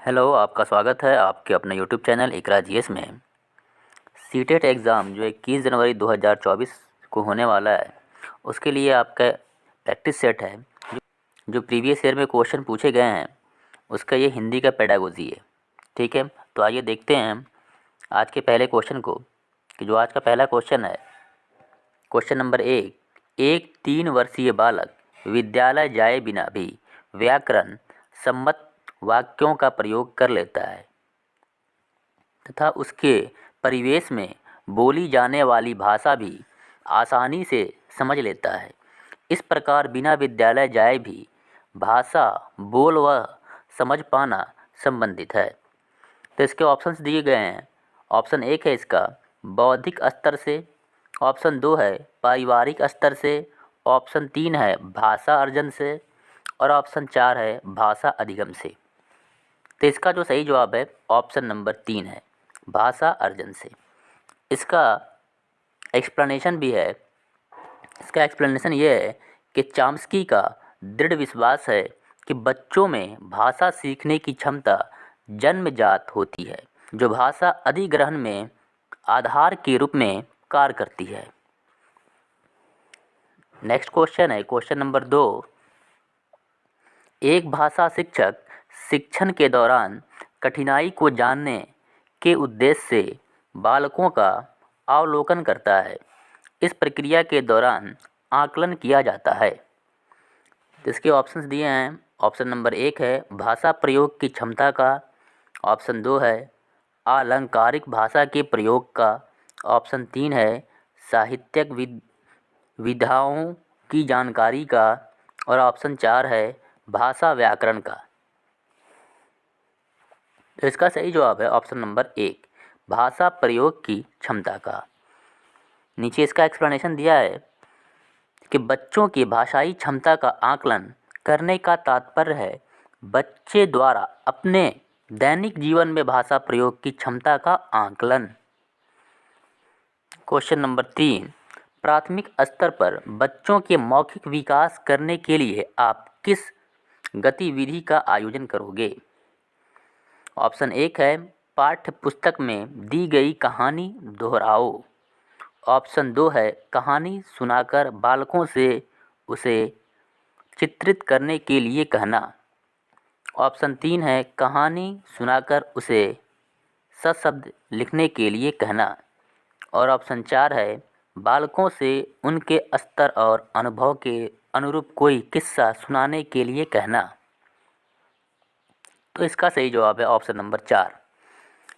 Hello, आपका स्वागत है आपके अपने यूट्यूब चैनल इकरा जीएस में। सीटेट एग्ज़ाम जो 21 जनवरी 2024 को होने वाला है, उसके लिए आपका प्रैक्टिस सेट है। जो प्रीवियस ईयर में क्वेश्चन पूछे गए हैं, उसका ये हिंदी का पेडागोजी है। ठीक है, तो आइए देखते हैं आज के पहले क्वेश्चन को। कि जो आज का पहला क्वेश्चन है, क्वेश्चन नंबर 1। एक 3 वर्षीय बालक विद्यालय जाए बिना भी व्याकरण सम्मत वाक्यों का प्रयोग कर लेता है तथा उसके परिवेश में बोली जाने वाली भाषा भी आसानी से समझ लेता है। इस प्रकार बिना विद्यालय जाए भी भाषा बोल व समझ पाना संबंधित है। तो इसके ऑप्शंस दिए गए हैं। ऑप्शन 1 है इसका बौद्धिक स्तर से, ऑप्शन 2 है पारिवारिक स्तर से, ऑप्शन 3 है भाषा अर्जन से और ऑप्शन 4 है भाषा अधिगम से। तो इसका जो सही जवाब है ऑप्शन नंबर 3 है, भाषा अर्जन से। इसका एक्सप्लेनेशन भी है। इसका एक्सप्लेनेशन ये है कि चॉम्स्की का दृढ़ विश्वास है कि बच्चों में भाषा सीखने की क्षमता जन्मजात होती है, जो भाषा अधिग्रहण में आधार के रूप में कार्य करती है। नेक्स्ट क्वेश्चन है क्वेश्चन नंबर 2। एक भाषा शिक्षक शिक्षण के दौरान कठिनाई को जानने के उद्देश्य से बालकों का अवलोकन करता है। इस प्रक्रिया के दौरान आकलन किया जाता है। इसके ऑप्शंस दिए हैं। ऑप्शन नंबर 1 है भाषा प्रयोग की क्षमता का, ऑप्शन 2 है अलंकारिक भाषा के प्रयोग का, ऑप्शन 3 है साहित्यिक विधाओं की जानकारी का और ऑप्शन 4 है भाषा व्याकरण का। तो इसका सही जवाब है ऑप्शन नंबर 1, भाषा प्रयोग की क्षमता का। नीचे इसका एक्सप्लेनेशन दिया है कि बच्चों की भाषाई क्षमता का आकलन करने का तात्पर्य है बच्चे द्वारा अपने दैनिक जीवन में भाषा प्रयोग की क्षमता का आकलन। Question number 3। प्राथमिक स्तर पर बच्चों के मौखिक विकास करने के लिए आप किस गतिविधि का आयोजन करोगे? ऑप्शन 1 है पाठ्य पुस्तक में दी गई कहानी दोहराओ, ऑप्शन 2 है कहानी सुनाकर बालकों से उसे चित्रित करने के लिए कहना, ऑप्शन 3 है कहानी सुनाकर उसे सशब्द लिखने के लिए कहना और ऑप्शन 4 है बालकों से उनके स्तर और अनुभव के अनुरूप कोई किस्सा सुनाने के लिए कहना। तो इसका सही जवाब है ऑप्शन नंबर 4,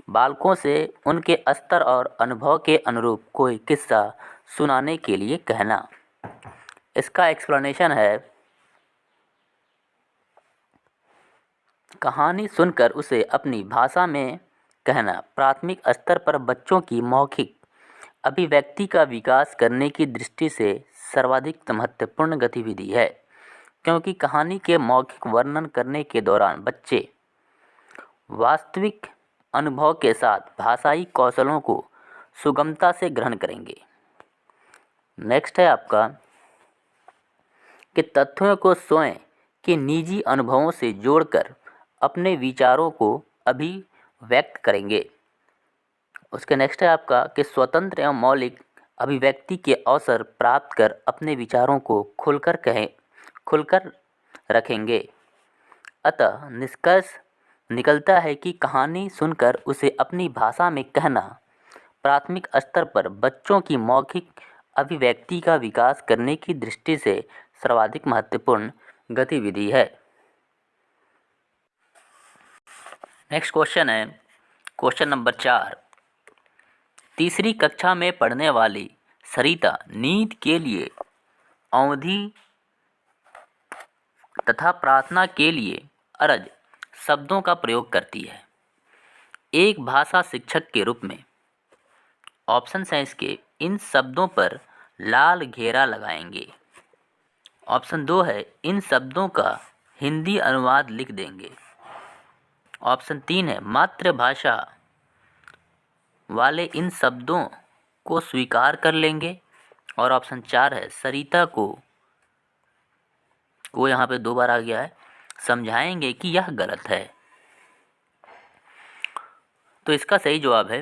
बालकों से उनके स्तर और अनुभव के अनुरूप कोई किस्सा सुनाने के लिए कहना। इसका एक्सप्लेनेशन है कहानी सुनकर उसे अपनी भाषा में कहना प्राथमिक स्तर पर बच्चों की मौखिक अभिव्यक्ति का विकास करने की दृष्टि से सर्वाधिक महत्वपूर्ण गतिविधि है, क्योंकि कहानी के मौखिक वर्णन करने के दौरान बच्चे वास्तविक अनुभव के साथ भाषाई कौशलों को सुगमता से ग्रहण करेंगे। नेक्स्ट है आपका कि तथ्यों को स्वयं के निजी अनुभवों से जोड़कर अपने विचारों को अभिव्यक्त करेंगे। उसके नेक्स्ट है आपका कि स्वतंत्र एवं मौलिक अभिव्यक्ति के अवसर प्राप्त कर अपने विचारों को खुलकर रखेंगे। अतः निष्कर्ष निकलता है कि कहानी सुनकर उसे अपनी भाषा में कहना प्राथमिक स्तर पर बच्चों की मौखिक अभिव्यक्ति का विकास करने की दृष्टि से सर्वाधिक महत्वपूर्ण गतिविधि है। नेक्स्ट क्वेश्चन है क्वेश्चन नंबर 4। तीसरी कक्षा में पढ़ने वाली सरिता नींद के लिए अवधि तथा प्रार्थना के लिए अरज शब्दों का प्रयोग करती है। एक भाषा शिक्षक के रूप में ऑप्शन है इसके इन शब्दों पर लाल घेरा लगाएंगे, ऑप्शन 2 है इन शब्दों का हिंदी अनुवाद लिख देंगे, ऑप्शन 3 है मातृभाषा वाले इन शब्दों को स्वीकार कर लेंगे और ऑप्शन 4 है सरिता को यहाँ पे 2 बार आ गया है, समझाएंगे कि यह गलत है। तो इसका सही जवाब है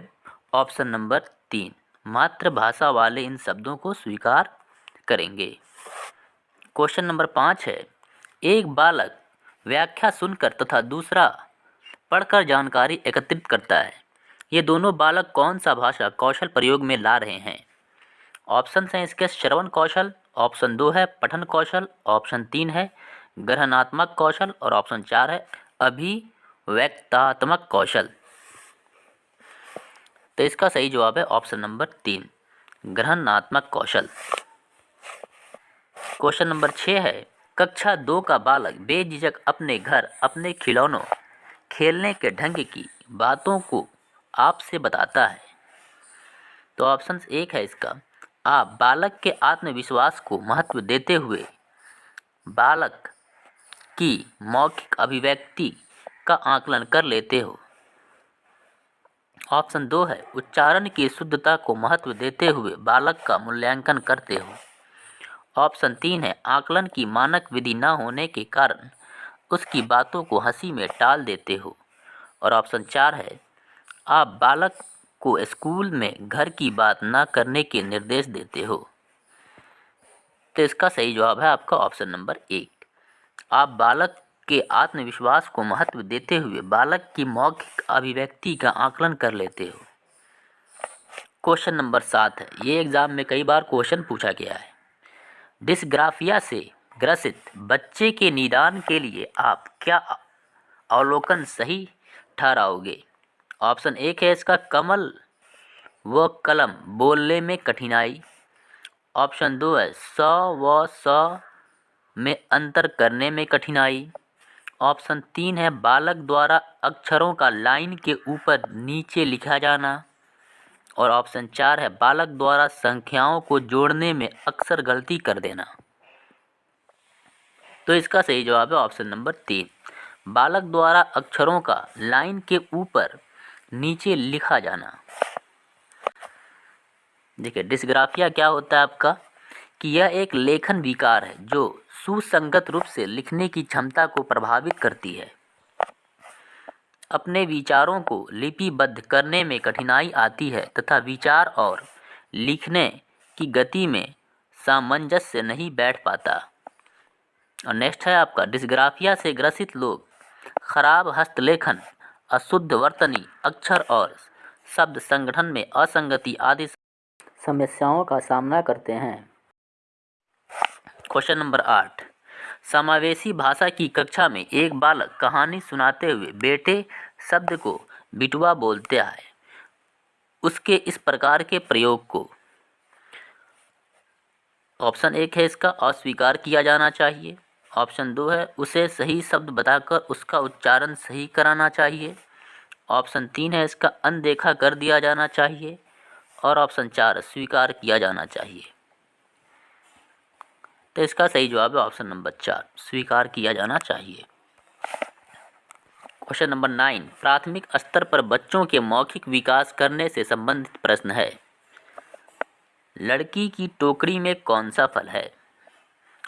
ऑप्शन नंबर 3, मातृभाषा वाले इन शब्दों को स्वीकार करेंगे। क्वेश्चन नंबर 5 है, एक बालक व्याख्या सुनकर तथा दूसरा पढ़कर जानकारी एकत्रित करता है। ये दोनों बालक कौन सा भाषा कौशल प्रयोग में ला रहे हैं? ऑप्शन हैं इसके श्रवण कौशल, ऑप्शन 2 है पठन कौशल, ऑप्शन 3 है ग्रहणात्मक कौशल और ऑप्शन 4 है अभिव्यक्तात्मक कौशल। तो इसका सही जवाब है ऑप्शन नंबर 3, ग्रहणात्मक कौशल। क्वेश्चन नंबर 6 है, कक्षा 2 का बालक बेझिझक अपने घर अपने खिलौनों खेलने के ढंग की बातों को आपसे बताता है। तो ऑप्शन 1 है इसका, आप बालक के आत्मविश्वास को महत्व देते हुए बालक की मौखिक अभिव्यक्ति का आकलन कर लेते हो। ऑप्शन 2 है, उच्चारण की शुद्धता को महत्व देते हुए बालक का मूल्यांकन करते हो। ऑप्शन 3 है, आकलन की मानक विधि न होने के कारण उसकी बातों को हंसी में टाल देते हो। और ऑप्शन 4 है, आप बालक को स्कूल में घर की बात न करने के निर्देश देते हो। तो इसका सही जवाब है आपका ऑप्शन नंबर 1, आप बालक के आत्मविश्वास को महत्व देते हुए बालक की मौखिक अभिव्यक्ति का आकलन कर लेते हो। क्वेश्चन नंबर 7 है, ये एग्जाम में कई बार क्वेश्चन पूछा गया है। डिस्ग्राफिया से ग्रसित बच्चे के निदान के लिए आप क्या अवलोकन सही ठहराओगे? ऑप्शन 1 है इसका, कमल व कलम बोलने में कठिनाई। ऑप्शन 2 है, स व स में अंतर करने में कठिनाई। ऑप्शन 3 है, बालक द्वारा अक्षरों का लाइन के ऊपर नीचे लिखा जाना। और ऑप्शन 4 है, बालक द्वारा संख्याओं को जोड़ने में अक्सर गलती कर देना। तो इसका सही जवाब है ऑप्शन नंबर 3, बालक द्वारा अक्षरों का लाइन के ऊपर नीचे लिखा जाना। देखिए, डिस्ग्राफिया क्या होता है आपका, कि यह एक लेखन विकार है जो सुसंगत रूप से लिखने की क्षमता को प्रभावित करती है। अपने विचारों को लिपिबद्ध करने में कठिनाई आती है तथा विचार और लिखने की गति में सामंजस्य नहीं बैठ पाता। और नेक्स्ट है आपका, डिस्ग्राफिया से ग्रसित लोग खराब हस्तलेखन, अशुद्ध वर्तनी, अक्षर और शब्द संगठन में असंगति आदि समस्याओं का सामना करते हैं। क्वेश्चन नंबर 8, समावेशी भाषा की कक्षा में एक बालक कहानी सुनाते हुए बेटे शब्द को बिटुआ बोलता है। उसके इस प्रकार के प्रयोग को ऑप्शन 1 है इसका, अस्वीकार किया जाना चाहिए। ऑप्शन 2 है, उसे सही शब्द बताकर उसका उच्चारण सही कराना चाहिए। ऑप्शन 3 है इसका, अनदेखा कर दिया जाना चाहिए। और ऑप्शन 4, स्वीकार किया जाना चाहिए। तो इसका सही जवाब है ऑप्शन नंबर 4, स्वीकार किया जाना चाहिए। क्वेश्चन नंबर 9, प्राथमिक स्तर पर बच्चों के मौखिक विकास करने से संबंधित प्रश्न है। लड़की की टोकरी में कौन सा फल है?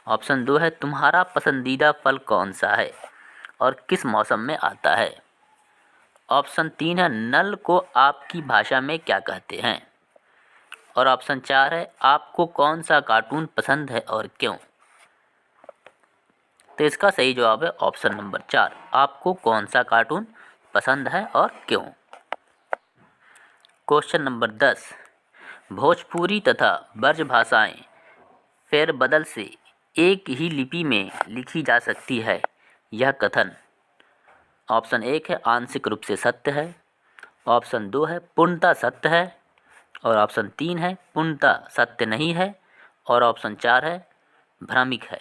ऑप्शन 2 है, तुम्हारा पसंदीदा फल कौन सा है और किस मौसम में आता है? ऑप्शन 3 है, नल को आपकी भाषा में क्या कहते हैं? और ऑप्शन 4 है, आपको कौन सा कार्टून पसंद है और क्यों? तो इसका सही जवाब है ऑप्शन नंबर 4, आपको कौन सा कार्टून पसंद है और क्यों। क्वेश्चन नंबर 10, भोजपुरी तथा ब्रज भाषाएं फेरबदल से एक ही लिपि में लिखी जा सकती है, यह कथन ऑप्शन 1 है, आंशिक रूप से सत्य है। ऑप्शन 2 है, पूर्णतः सत्य है। और ऑप्शन 3 है, पूर्णतः सत्य नहीं है। और ऑप्शन 4 है, भ्रामिक है।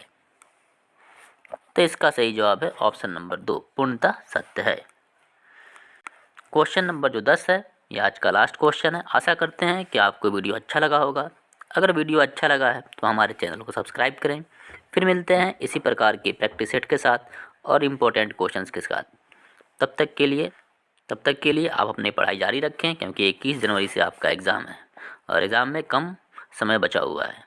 तो इसका सही जवाब है ऑप्शन नंबर 2, पूर्णतः सत्य है। क्वेश्चन नंबर जो 10 है, ये आज का लास्ट क्वेश्चन है। आशा करते हैं कि आपको वीडियो अच्छा लगा होगा। अगर वीडियो अच्छा लगा है तो हमारे चैनल को सब्सक्राइब करें। फिर मिलते हैं इसी प्रकार के प्रैक्टिस सेट के साथ और इम्पोर्टेंट क्वेश्चंस के साथ। तब तक के लिए आप अपनी पढ़ाई जारी रखें, क्योंकि 21 जनवरी से आपका एग्ज़ाम है और एग्ज़ाम में कम समय बचा हुआ है।